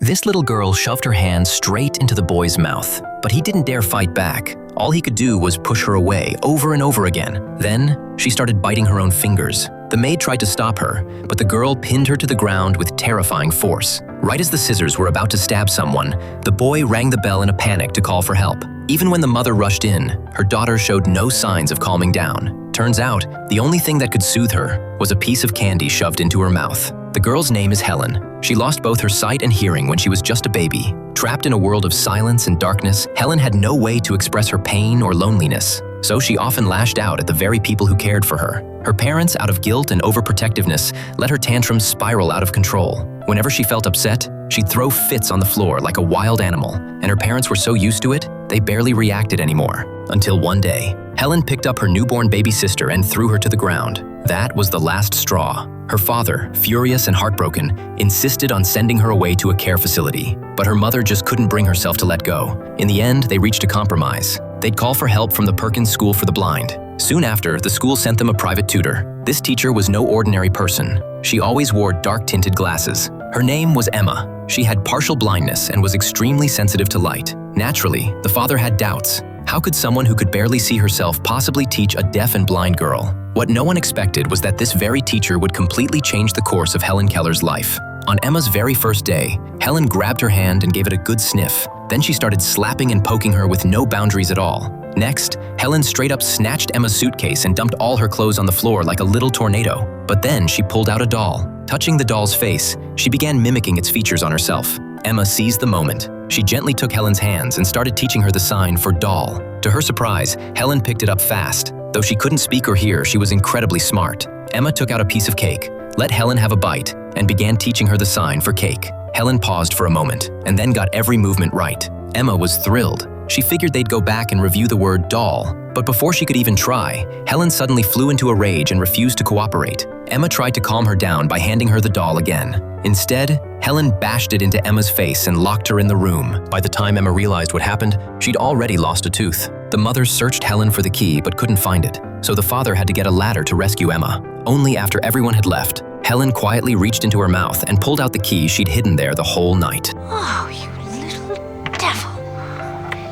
This little girl shoved her hand straight into the boy's mouth, but he didn't dare fight back. All he could do was push her away over and over again. Then, she started biting her own fingers. The maid tried to stop her, but the girl pinned her to the ground with terrifying force. Right as the scissors were about to stab someone, the boy rang the bell in a panic to call for help. Even when the mother rushed in, her daughter showed no signs of calming down. Turns out, the only thing that could soothe her was a piece of candy shoved into her mouth. The girl's name is Helen. She lost both her sight and hearing when she was just a baby. Trapped in a world of silence and darkness, Helen had no way to express her pain or loneliness, so she often lashed out at the very people who cared for her. Her parents, out of guilt and overprotectiveness, let her tantrums spiral out of control. Whenever she felt upset, she'd throw fits on the floor like a wild animal, and her parents were so used to it, they barely reacted anymore. Until one day, Helen picked up her newborn baby sister and threw her to the ground. That was the last straw. Her father, furious and heartbroken, insisted on sending her away to a care facility, but her mother just couldn't bring herself to let go. In the end, they reached a compromise. They'd call for help from the Perkins School for the Blind. Soon after, the school sent them a private tutor. This teacher was no ordinary person. She always wore dark-tinted glasses. Her name was Emma. She had partial blindness and was extremely sensitive to light. Naturally, the father had doubts. How could someone who could barely see herself possibly teach a deaf and blind girl? What no one expected was that this very teacher would completely change the course of Helen Keller's life. On Emma's very first day, Helen grabbed her hand and gave it a good sniff. Then she started slapping and poking her with no boundaries at all. Next, Helen straight up snatched Emma's suitcase and dumped all her clothes on the floor like a little tornado. But then she pulled out a doll. Touching the doll's face, she began mimicking its features on herself. Emma seized the moment. She gently took Helen's hands and started teaching her the sign for doll. To her surprise, Helen picked it up fast. Though she couldn't speak or hear, she was incredibly smart. Emma took out a piece of cake, let Helen have a bite, and began teaching her the sign for cake. Helen paused for a moment, and then got every movement right. Emma was thrilled. She figured they'd go back and review the word doll. But before she could even try, Helen suddenly flew into a rage and refused to cooperate. Emma tried to calm her down by handing her the doll again. Instead, Helen bashed it into Emma's face and locked her in the room. By the time Emma realized what happened, she'd already lost a tooth. The mother searched Helen for the key but couldn't find it, so the father had to get a ladder to rescue Emma. Only after everyone had left, Helen quietly reached into her mouth and pulled out the key she'd hidden there the whole night. Oh, you little devil.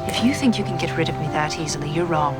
If you think you can get rid of me that easily, you're wrong.